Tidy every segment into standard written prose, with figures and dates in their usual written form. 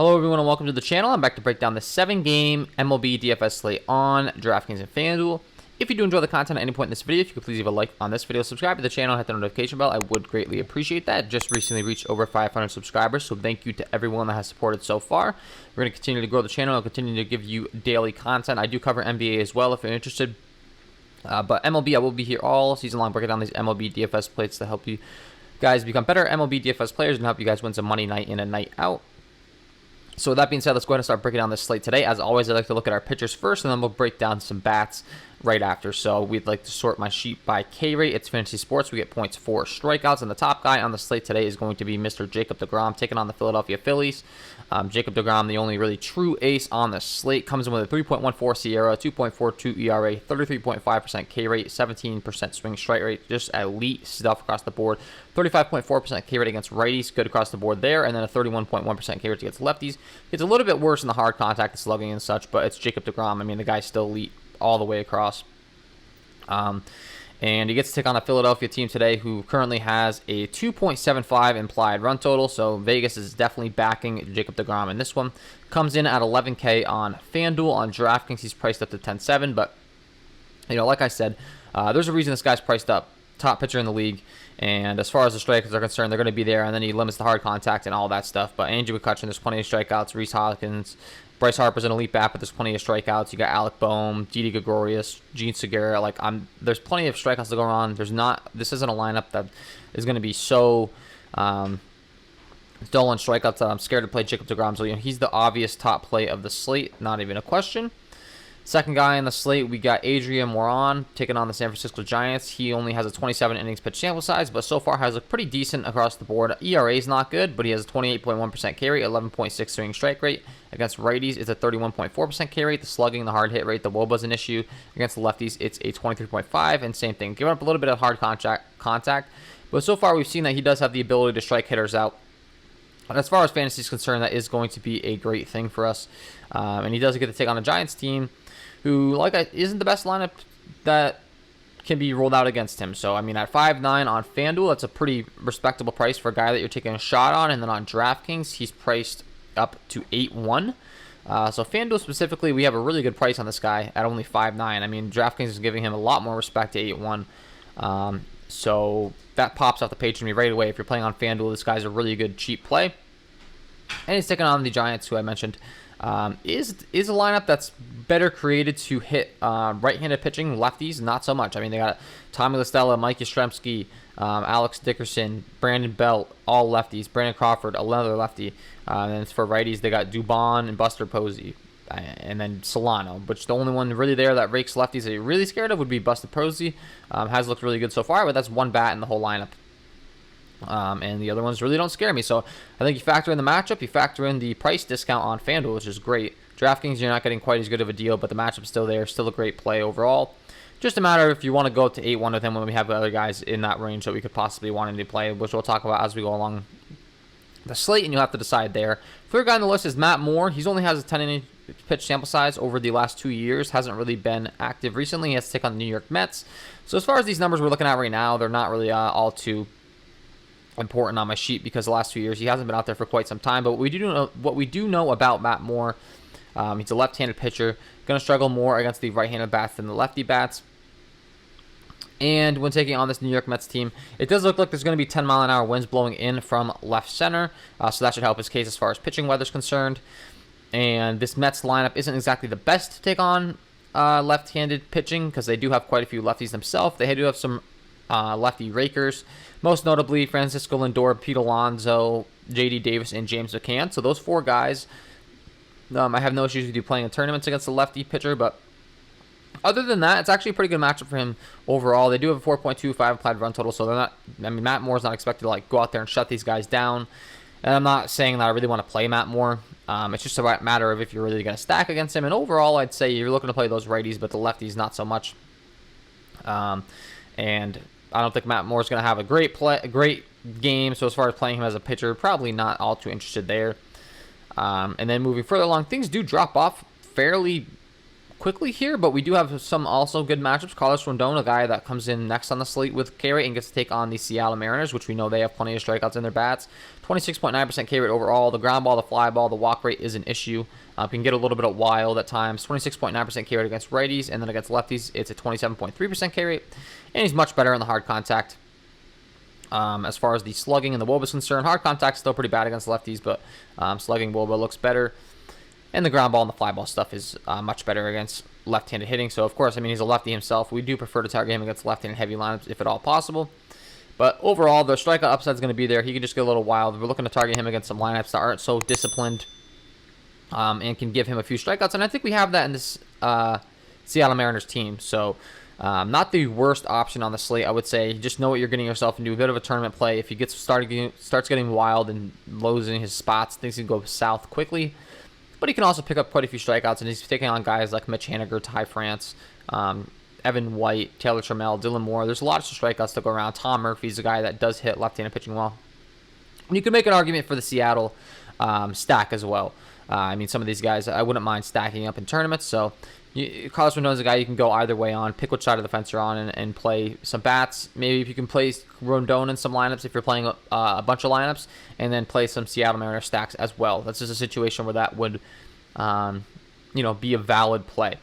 Hello everyone and welcome to the channel. I'm back to break down the 7-game MLB DFS slate on DraftKings and FanDuel. If you do enjoy the content at any point in this video, if you could please leave a like on this video, subscribe to the channel, hit the notification bell, I would greatly appreciate that. Just recently reached over 500 subscribers, so thank you to everyone that has supported so far. We're going to continue to grow the channel and continue to give you daily content. I do cover NBA as well if you're interested. But MLB, I will be here all season long breaking down these MLB DFS plates to help you guys become better MLB DFS players and help you guys win some money night in and night out. So with that being said, let's go ahead and start breaking down this slate today. As always, I like to look at our pitchers first, and then we'll break down some bats right after. So we'd like to sort my sheet by K rate. It's fantasy sports. We get points for strikeouts, and the top guy on the slate today is going to be Mr. Jacob DeGrom, taking on the Philadelphia Phillies. Jacob DeGrom, the only really true ace on the slate, comes in with a 3.14 SIERA, 2.42 ERA, 33.5% K rate, 17% swing strike rate, just elite stuff across the board. 35.4% K rate against righties, good across the board there, and then a 31.1% K rate against lefties. It's a little bit worse in the hard contact, the slugging and such, but it's Jacob DeGrom. I mean, the guy's still elite all the way across. And he gets to take on a Philadelphia team today who currently has a 2.75 implied run total. So Vegas is definitely backing Jacob DeGrom in this one. Comes in at $11K on FanDuel. On DraftKings, he's priced up to 10.7. But, you know, like I said, there's a reason this guy's priced up. Top pitcher in the league. And as far as the strikers are concerned, they're going to be there. And then he limits the hard contact and all that stuff. But Andrew McCutchen, there's plenty of strikeouts. Rhys Hoskins, Bryce Harper's an elite bat, but there's plenty of strikeouts. You got Alec Boehm, Didi Gregorius, Gene Segura. There's plenty of strikeouts to go on. This isn't a lineup that is going to be so dull in strikeouts that I'm scared to play Jacob DeGrom. So, you know, he's the obvious top play of the slate, not even a question. Second guy on the slate, we got Adrian Moran taking on the San Francisco Giants. He only has a 27 innings pitch sample size, but so far has looked pretty decent across the board. ERA is not good, but he has a 28.1% K rate, 11.6 swing strike rate. Against righties, it's a 31.4% K rate. The slugging, the hard hit rate, the WOBA's an issue. Against the lefties, it's a 23.5, and same thing. Giving up a little bit of hard contact, but so far we've seen that he does have the ability to strike hitters out. And as far as fantasy is concerned, that is going to be a great thing for us. And he does get to take on a Giants team who, isn't the best lineup that can be rolled out against him. So, I mean, at 5.9 on FanDuel, that's a pretty respectable price for a guy that you're taking a shot on. And then on DraftKings, he's priced up to 8.1. So FanDuel specifically, we have a really good price on this guy at only 5.9. I mean, DraftKings is giving him a lot more respect to 8.1. So that pops off the page for me right away. If you're playing on FanDuel, this guy's a really good cheap play. And he's taking on the Giants, who I mentioned is a lineup that's better created to hit right-handed pitching. Lefties, not so much. I mean, they got Tommy La Stella, Mike Yastrzemski, Alex Dickerson, Brandon Belt, all lefties. Brandon Crawford, another lefty. And for righties, they got Dubon and Buster Posey. And then Solano, which the only one really there that rakes lefties that you're really scared of would be Buster Posey. Has looked really good so far, but that's one bat in the whole lineup. And the other ones really don't scare me. So I think you factor in the matchup, you factor in the price discount on FanDuel, which is great. DraftKings, you're not getting quite as good of a deal, but the matchup's still there, still a great play overall. Just a matter if you want to go up to 8.1 with him when we have other guys in that range that we could possibly want him to play, which we'll talk about as we go along the slate, and you'll have to decide there. Third guy on the list is Matt Moore. He's only has a 10-inning pitch sample size over the last 2 years. Hasn't really been active recently. He has to take on the New York Mets. So as far as these numbers we're looking at right now, they're not really all too important on my sheet because the last 2 years he hasn't been out there for quite some time. But what we do know about Matt Moore, he's a left-handed pitcher, going to struggle more against the right-handed bats than the lefty bats. And when taking on this New York Mets team, it does look like there's going to be 10-mile-an-hour winds blowing in from left center, so that should help his case as far as pitching weather is concerned. And this Mets lineup isn't exactly the best to take on left-handed pitching because they do have quite a few lefties themselves. They do have some lefty rakers, most notably Francisco Lindor, Pete Alonso, J.D. Davis, and James McCann. So those four guys, I have no issues with you playing in tournaments against a lefty pitcher, but other than that, it's actually a pretty good matchup for him overall. They do have a 4.25 implied run total, so they're not. I mean, Matt Moore's not expected to go out there and shut these guys down. And I'm not saying that I really want to play Matt Moore. It's just a matter of if you're really going to stack against him. And overall, I'd say you're looking to play those righties, but the lefties not so much. And I don't think Matt Moore's going to have a great game. So as far as playing him as a pitcher, probably not all too interested there. And then moving further along, things do drop off fairly quickly here, but we do have some also good matchups. Carlos Rondon, a guy that comes in next on the slate with K rate and gets to take on the Seattle Mariners, which we know they have plenty of strikeouts in their bats. 26.9% K rate overall. The ground ball, the fly ball, the walk rate is an issue. Can get a little bit of wild at times. 26.9% K rate against righties, and then against lefties, it's a 27.3% K rate. And he's much better in the hard contact. As far as the slugging and the WOBA is concerned, hard contact still pretty bad against lefties, but slugging WOBA looks better. And the ground ball and the fly ball stuff is much better against left-handed hitting. So, of course, I mean, he's a lefty himself. We do prefer to target him against left-handed heavy lineups if at all possible. But overall, the strikeout upside is going to be there. He can just get a little wild. We're looking to target him against some lineups that aren't so disciplined and can give him a few strikeouts. And I think we have that in this Seattle Mariners team. So, not the worst option on the slate, I would say. Just know what you're getting yourself into. A bit of a tournament play. If he starts getting wild and losing his spots, things can go south quickly. But he can also pick up quite a few strikeouts, and he's taking on guys like Mitch Haniger, Ty France, Evan White, Taylor Trammell, Dylan Moore. There's lots of strikeouts to go around. Tom Murphy's a guy that does hit left-handed pitching well. And you can make an argument for the Seattle stack as well. I mean, some of these guys, I wouldn't mind stacking up in tournaments. So Carlos Rondon is a guy you can go either way on. Pick which side of the fence you're on and play some bats. Maybe if you can play Rondon in some lineups, if you're playing a bunch of lineups, and then play some Seattle Mariners stacks as well. That's just a situation where that would, be a valid play.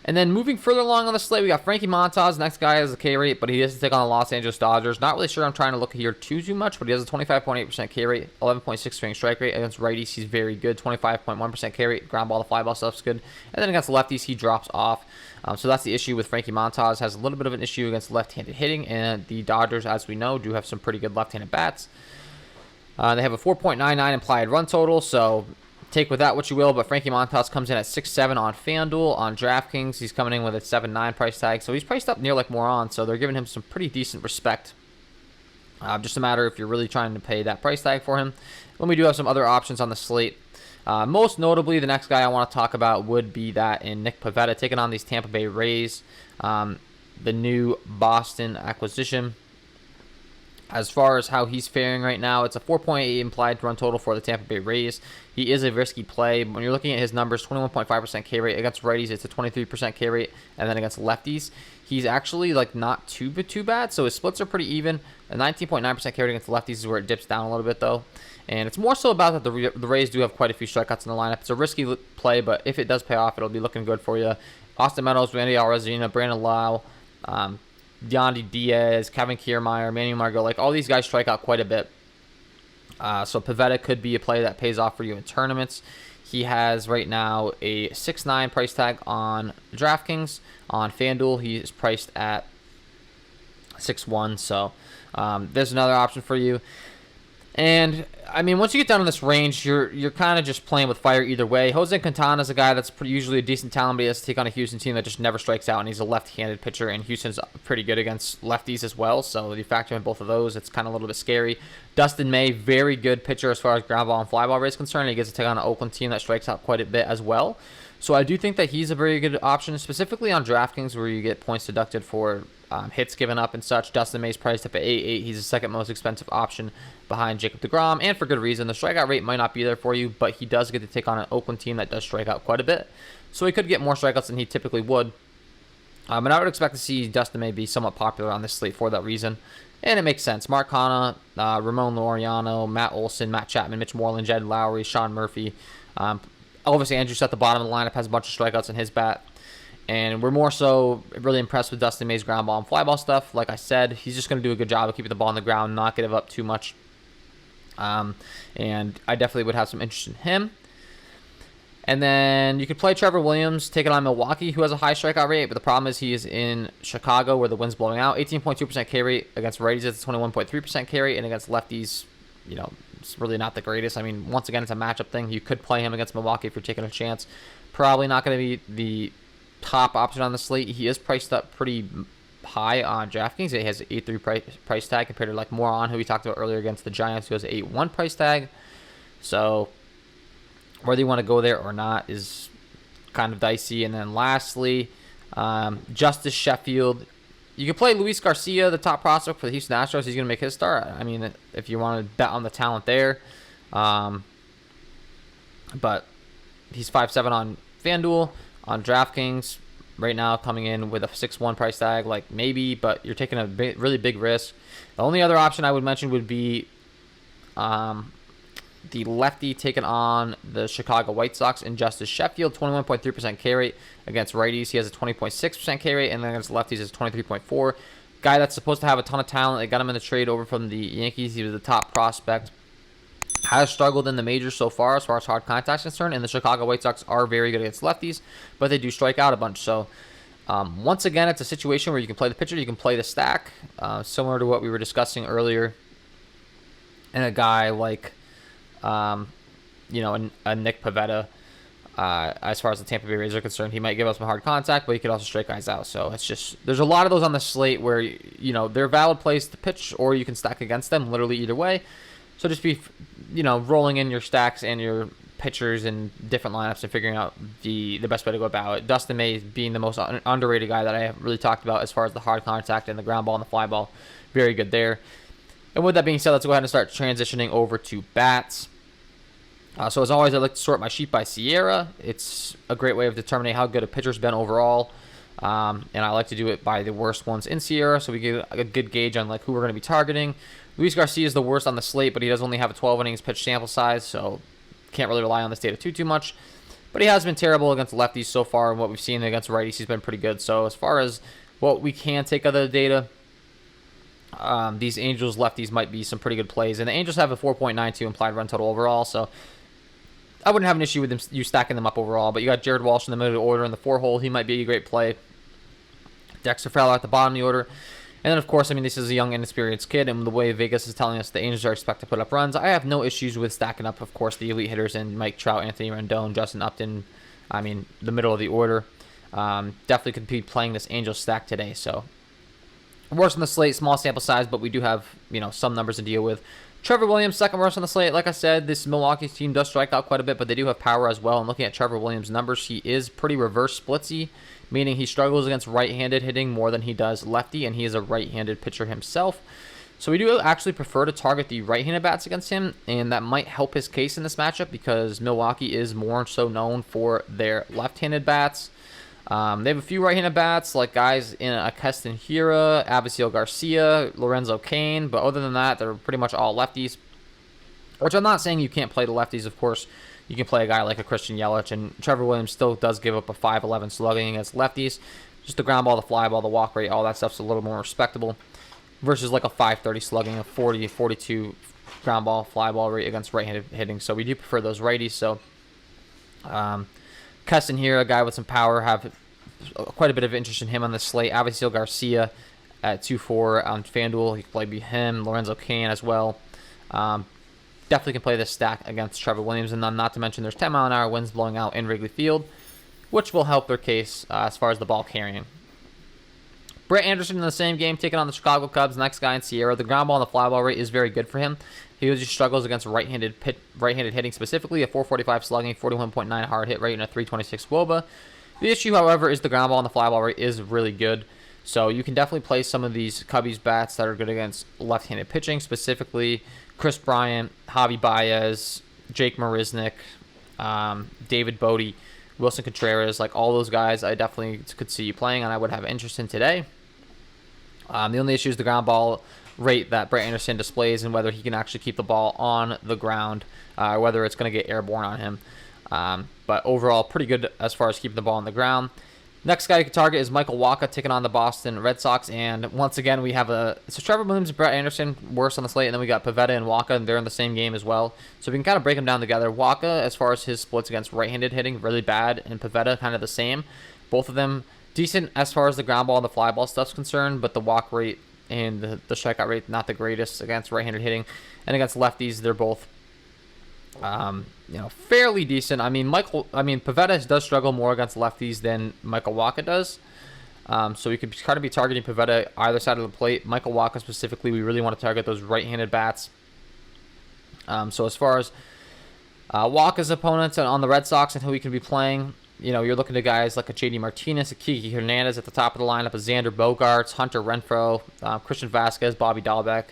And then moving further along on the slate, we got Frankie Montas. Next guy has a K rate, but he has to take on the Los Angeles Dodgers. Not really sure I'm trying to look here too much, but he has a 25.8% K rate, 11.6 swing strike rate. Against righties, he's very good, 25.1% K rate. Ground ball, the fly ball stuff's good. And then against lefties, he drops off. So that's the issue with Frankie Montas. Has a little bit of an issue against left-handed hitting, and the Dodgers, as we know, do have some pretty good left-handed bats. They have a 4.99 implied run total, so take with that what you will, but Frankie Montas comes in at 6.7 on FanDuel. On DraftKings, he's coming in with a 7.9 price tag, so he's priced up near like Moron, so they're giving him some pretty decent respect. Just a matter if you're really trying to pay that price tag for him. Then we do have some other options on the slate. Most notably, the next guy I want to talk about would be that in Nick Pivetta taking on these Tampa Bay Rays, the new Boston acquisition. As far as how he's faring right now, it's a 4.8 implied run total for the Tampa Bay Rays. He is a risky play. When you're looking at his numbers, 21.5% K rate. Against righties, it's a 23% K rate. And then against lefties, he's actually like not too bad. So his splits are pretty even. A 19.9% K rate against lefties is where it dips down a little bit, though. And it's more so about that the Rays do have quite a few strikeouts in the lineup. It's a risky play, but if it does pay off, it'll be looking good for you. Austin Meadows, Randy Arozarena, Brandon Lau, Yandy Diaz, Kevin Kiermaier, Manny Margot, like all these guys strike out quite a bit. So Pivetta could be a play that pays off for you in tournaments. He has right now a 6.9 price tag on DraftKings. On FanDuel, he is priced at 6.1. So there's another option for you. And I mean, once you get down in this range, you're kind of just playing with fire either way. Jose Quintana is a guy that's usually a decent talent, but he has to take on a Houston team that just never strikes out, and he's a left-handed pitcher, and Houston's pretty good against lefties as well. So if you factor in both of those, it's kind of a little bit scary. Dustin May, very good pitcher as far as ground ball and fly ball rate is concerned. He gets to take on an Oakland team that strikes out quite a bit as well. So I do think that he's a very good option, specifically on DraftKings, where you get points deducted for hits given up and such. Dustin May's priced up at 8.8. He's the second most expensive option behind Jacob deGrom, and for good reason. The strikeout rate might not be there for you, but he does get to take on an Oakland team that does strike out quite a bit. So he could get more strikeouts than he typically would. And I would expect to see Dustin May be somewhat popular on this slate for that reason. And it makes sense. Mark Hanna, Ramon Laureano, Matt Olson, Matt Chapman, Mitch Moreland, Jed Lowry, Sean Murphy. Elvis Andrus at the bottom of the lineup has a bunch of strikeouts in his bat. And we're more so really impressed with Dustin May's ground ball and fly ball stuff. Like I said, he's just going to do a good job of keeping the ball on the ground, not give up too much. And I definitely would have some interest in him. And then you could play Trevor Williams, take it on Milwaukee, who has a high strikeout rate, but the problem is he is in Chicago where the wind's blowing out. 18.2% K rate against righties, it's 21.3% K rate, and against lefties, it's really not the greatest. I mean, once again, it's a matchup thing. You could play him against Milwaukee if you're taking a chance. Probably not going to be the top option on the slate. He is priced up pretty high on DraftKings. He has an 8.3 price tag compared to like Moron, who we talked about earlier against the Giants, who has an 8.1 price tag. So whether you want to go there or not is kind of dicey. And then lastly, Justice Sheffield. You can play Luis Garcia, the top prospect for the Houston Astros. He's going to make his start. I mean, if you want to bet on the talent there. But he's 5.7 on FanDuel. On DraftKings, right now coming in with a 6-1 price tag, like maybe, but you're taking a really big risk. The only other option I would mention would be the lefty taking on the Chicago White Sox in Justice Sheffield, 21.3% K rate against righties. He has a 20.6% K rate, and then against lefties is 23.4. Guy that's supposed to have a ton of talent. They got him in the trade over from the Yankees. He was the top prospect. Has struggled in the majors so far as hard contact is concerned, and the Chicago White Sox are very good against lefties, but they do strike out a bunch. So once again, it's a situation where you can play the pitcher, you can play the stack, similar to what we were discussing earlier. And a guy like, a Nick Pivetta, as far as the Tampa Bay Rays are concerned, he might give us some hard contact, but he could also strike guys out. So it's just, there's a lot of those on the slate where, they're valid plays to pitch, or you can stack against them, literally either way. So just be, rolling in your stacks and your pitchers in different lineups and figuring out the best way to go about it. Dustin May being the most underrated guy that I have really talked about as far as the hard contact and the ground ball and the fly ball. Very good there. And with that being said, let's go ahead and start transitioning over to bats. So as always, I like to sort my sheet by Sierra. It's a great way of determining how good a pitcher's been overall. And I like to do it by the worst ones in Sierra, so we get a good gauge on like who we're going to be targeting. Luis Garcia is the worst on the slate, but he does only have a 12 innings pitch sample size, so can't really rely on this data too much. But he has been terrible against lefties so far, and what we've seen against righties, he's been pretty good. So as far as what we can take out of the data, these Angels lefties might be some pretty good plays. And the Angels have a 4.92 implied run total overall, so I wouldn't have an issue with you stacking them up overall. But you got Jared Walsh in the middle of the order in the 4-hole. He might be a great play. Dexter Fowler at the bottom of the order. And then, of course, this is a young, inexperienced kid, and the way Vegas is telling us the Angels are expected to put up runs, I have no issues with stacking up, of course, the elite hitters and Mike Trout, Anthony Rendon, Justin Upton, the middle of the order. Definitely could be playing this Angels stack today. So, worst on the slate, small sample size, but we do have, some numbers to deal with. Trevor Williams, second worst on the slate. Like I said, this Milwaukee team does strike out quite a bit, but they do have power as well. And looking at Trevor Williams' numbers, he is pretty reverse splitsy, meaning he struggles against right-handed hitting more than he does lefty, and he is a right-handed pitcher himself. So we do actually prefer to target the right-handed bats against him, and that might help his case in this matchup because Milwaukee is more so known for their left-handed bats. They have a few right-handed bats, like guys in Keston Hiura, Avisail Garcia, Lorenzo Cain, but other than that, they're pretty much all lefties, which I'm not saying you can't play the lefties, of course. You can play a guy like a Christian Yelich, and Trevor Williams still does give up a 5.11 slugging against lefties. Just the ground ball, the fly ball, the walk rate, all that stuff's a little more respectable versus like a 5.30 slugging, a 40, 42 ground ball, fly ball rate against right-handed hitting. So we do prefer those righties. So Keston here, a guy with some power, have quite a bit of interest in him on the slate. Avisail Garcia at 2-4 on FanDuel. He can play him. Lorenzo Cain as well. Definitely can play this stack against Trevor Williams. And then not to mention there's 10-mile-an-hour winds blowing out in Wrigley Field, which will help their case as far as the ball carrying. Brett Anderson in the same game, taking on the Chicago Cubs. Next guy in Sierra. The ground ball and the fly ball rate is very good for him. He usually struggles against right-handed hitting, specifically a 445 slugging, 41.9 hard hit rate, and a 326 WOBA. The issue, however, is the ground ball and the fly ball rate is really good. So you can definitely play some of these Cubbies bats that are good against left-handed pitching, specifically Chris Bryant, Javi Baez, Jake Marisnick, David Bodie, Wilson Contreras, like all those guys I definitely could see you playing, and I would have interest in today. The only issue is the ground ball rate that Brett Anderson displays and whether he can actually keep the ball on the ground, whether it's going to get airborne on him. But overall, pretty good as far as keeping the ball on the ground. Next guy you can target is Michael Wacha taking on the Boston Red Sox. And once again, we have so Trevor Williams and Brett Anderson worse on the slate. And then we got Pivetta and Wacha, and they're in the same game as well. So we can kind of break them down together. Wacha, as far as his splits against right-handed hitting, really bad. And Pivetta, kind of the same. Both of them decent as far as the ground ball and the fly ball stuff's concerned. But the walk rate and the strikeout rate, not the greatest against right-handed hitting. And against lefties, they're both fairly decent. Pivetta does struggle more against lefties than Michael Wacha does. So we could kind of be targeting Pivetta either side of the plate. Michael Wacha specifically, we really want to target those right-handed bats. So as far as Wacha's opponents on the Red Sox and who we can be playing, you're looking at guys like a JD Martinez, a Kiki Hernandez at the top of the lineup, a Xander Bogaerts, Hunter Renfroe, Christian Vasquez, Bobby Dahlbeck.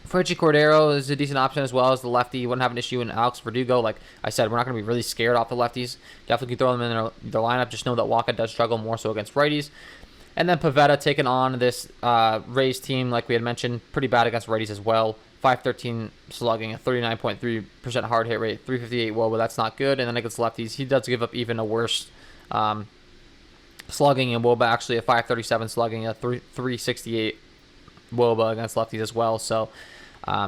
Freddy Cordero is a decent option as well as the lefty. You wouldn't have an issue in Alex Verdugo. Like I said, we're not going to be really scared off the lefties. Definitely can throw them in their lineup. Just know that Waka does struggle more so against righties. And then Pivetta taking on this Rays team, like we had mentioned, pretty bad against righties as well. 513 slugging, a 39.3% hard hit rate, 358 WOBA. That's not good. And then against lefties, he does give up even a worse slugging and WOBA, actually a 537 slugging, a 368 WOBA against lefties as well. So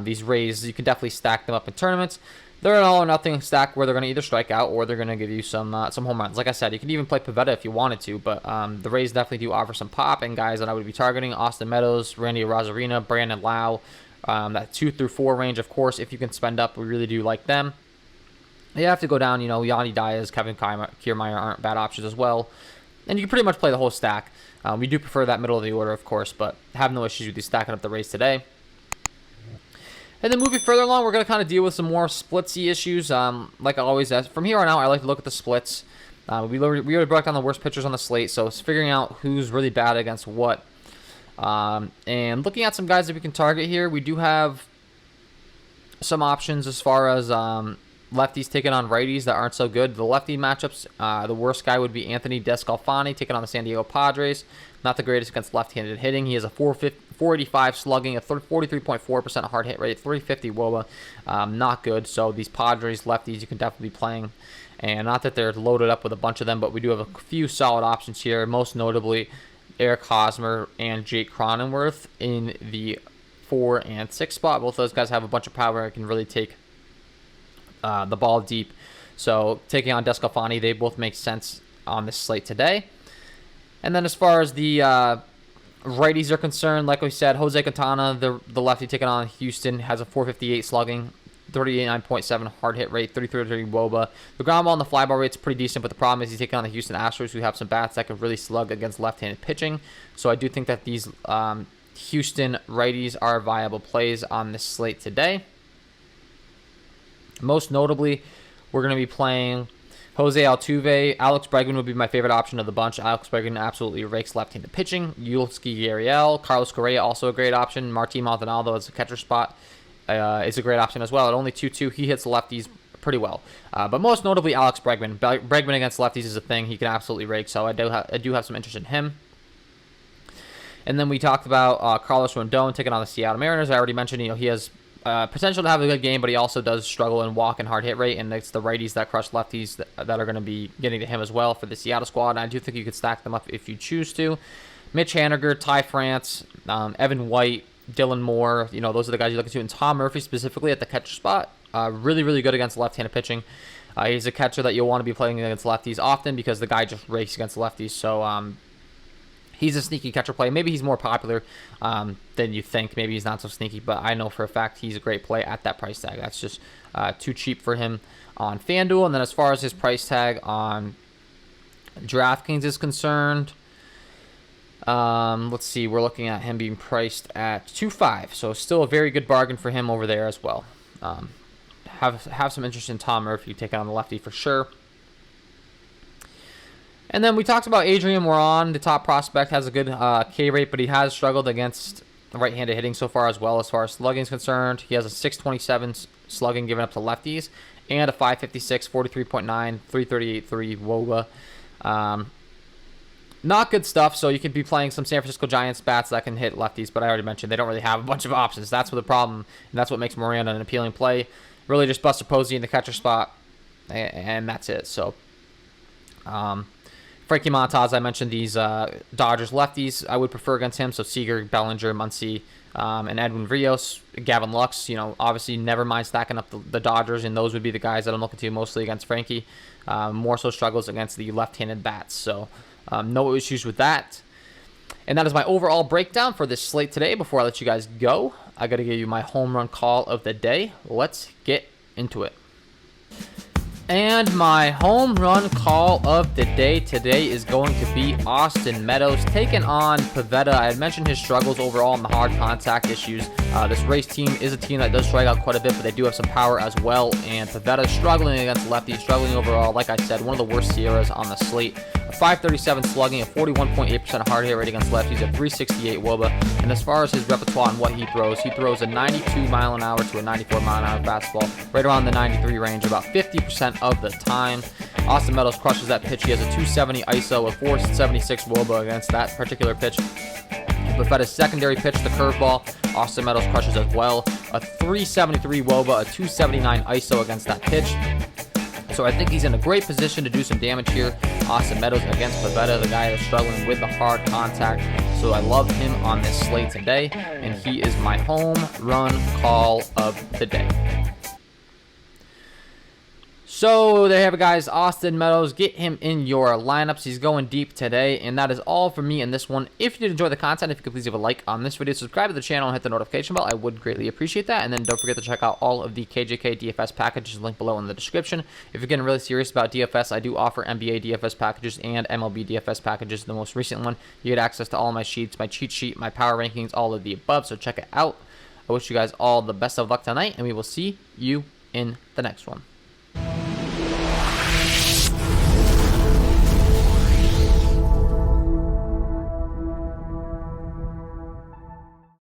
these Rays, you can definitely stack them up in tournaments. They're an all or nothing stack where they're going to either strike out or they're going to give you some home runs. Like I said, you can even play Pivetta if you wanted to, but the Rays definitely do offer some pop. And guys that I would be targeting: Austin Meadows, Randy Arozarena, Brandon Lau, that 2 through 4 range. Of course, if you can spend up, we really do like them. You have to go down, Yanni Diaz, Kevin Kiermaier aren't bad options as well. And you can pretty much play the whole stack. We do prefer that middle of the order, of course, but have no issues with you stacking up the Rays today. And then moving further along, we're going to kind of deal with some more splitsy issues. Like I always ask, from here on out, I like to look at the splits. We already broke down the worst pitchers on the slate, so it's figuring out who's really bad against what. And looking at some guys that we can target here, we do have some options as far as lefties taking on righties that aren't so good. The lefty matchups, the worst guy would be Anthony Descalfani taking on the San Diego Padres. Not the greatest against left-handed hitting. He has a 485 slugging, a 43.4% hard hit rate, 350 WOBA. Not good. So these Padres lefties you can definitely be playing. And not that they're loaded up with a bunch of them, but we do have a few solid options here. Most notably, Eric Hosmer and Jake Cronenworth in the 4 and 6 spot. Both those guys have a bunch of power and can really take the ball deep. So taking on Descalfani, they both make sense on this slate today. And then as far as the righties are concerned, like we said, Jose Quintana, the lefty taking on Houston, has a 458 slugging, 39.7 hard hit rate, 333 WOBA. The ground ball and the fly ball rate's pretty decent, but the problem is he's taking on the Houston Astros, who have some bats that can really slug against left-handed pitching. So I do think that these Houston righties are viable plays on this slate today. Most notably, we're going to be playing Jose Altuve. Alex Bregman would be my favorite option of the bunch. Alex Bregman absolutely rakes left-handed pitching. Yulski Gurriel, Carlos Correa, also a great option. Martin Maldonado as a catcher spot is a great option as well. At only 2-2, he hits lefties pretty well. But most notably, Alex Bregman. Bregman against lefties is a thing. He can absolutely rake, so I do have some interest in him. And then we talked about Carlos Rondon taking on the Seattle Mariners. I already mentioned, he has potential to have a good game, but he also does struggle in walk and hard hit rate, and it's the righties that crush lefties that are going to be getting to him as well for the Seattle squad, and I do think you could stack them up if you choose to. Mitch Haniger, Ty France, Evan White, Dylan Moore, those are the guys you're looking to, and Tom Murphy specifically at the catcher spot. Really, really good against left-handed pitching. He's a catcher that you'll want to be playing against lefties often because the guy just rakes against lefties, so he's a sneaky catcher play. Maybe he's more popular than you think. Maybe he's not so sneaky, but I know for a fact he's a great play at that price tag. That's just too cheap for him on FanDuel. And then as far as his price tag on DraftKings is concerned, let's see. We're looking at him being priced at 2.5, so still a very good bargain for him over there as well. Have some interest in Tom Murphy taking on the lefty for sure. And then we talked about Adrian Moran, the top prospect, has a good K rate, but he has struggled against right-handed hitting so far as well as far as slugging is concerned. He has a 627 slugging given up to lefties and a 556, 43.9, 338.3 WOBA. Not good stuff, so you could be playing some San Francisco Giants bats that can hit lefties, but I already mentioned they don't really have a bunch of options. That's what the problem, and that's what makes Moran an appealing play. Really just Buster Posey in the catcher spot, and that's it. So, Frankie Montas, I mentioned these Dodgers lefties I would prefer against him. So Seager, Bellinger, Muncy, and Edwin Rios, Gavin Lux. Obviously never mind stacking up the Dodgers, and those would be the guys that I'm looking to mostly against Frankie. More so struggles against the left-handed bats. So no issues with that. And that is my overall breakdown for this slate today. Before I let you guys go, I got to give you my home run call of the day. Let's get into it. And my home run call of the day today is going to be Austin Meadows taking on Pivetta. I had mentioned his struggles overall in the hard contact issues. This Rays team is a team that does strike out quite a bit, but they do have some power as well. And Pivetta struggling against lefties, struggling overall. Like I said, one of the worst Sierras on the slate. a 537 slugging, a 41.8% hard hit rate against lefties, a 368 WOBA. And as far as his repertoire and what he throws a 92 mile an hour to a 94 mile an hour fastball, right around the 93 range, about 50% of the time. Austin Meadows crushes that pitch. He has a 270 ISO, a 476 WOBA against that particular pitch. Pavetta's secondary pitch, the curveball, Austin Meadows crushes as well. A 373 WOBA, a 279 ISO against that pitch. So I think he's in a great position to do some damage here. Austin Meadows against Pavetta, the guy that's struggling with the hard contact. So I love him on this slate today, and he is my home run call of the day. So there you have it, guys. Austin Meadows, get him in your lineups. He's going deep today, and that is all for me in this one. If you did enjoy the content, if you could please leave a like on this video, subscribe to the channel, and hit the notification bell, I would greatly appreciate that. And then don't forget to check out all of the KJK DFS packages, linked below in the description. If you're getting really serious about DFS, I do offer NBA DFS packages and MLB DFS packages. The most recent one, you get access to all my sheets, my cheat sheet, my power rankings, all of the above, so check it out. I wish you guys all the best of luck tonight, and we will see you in the next one.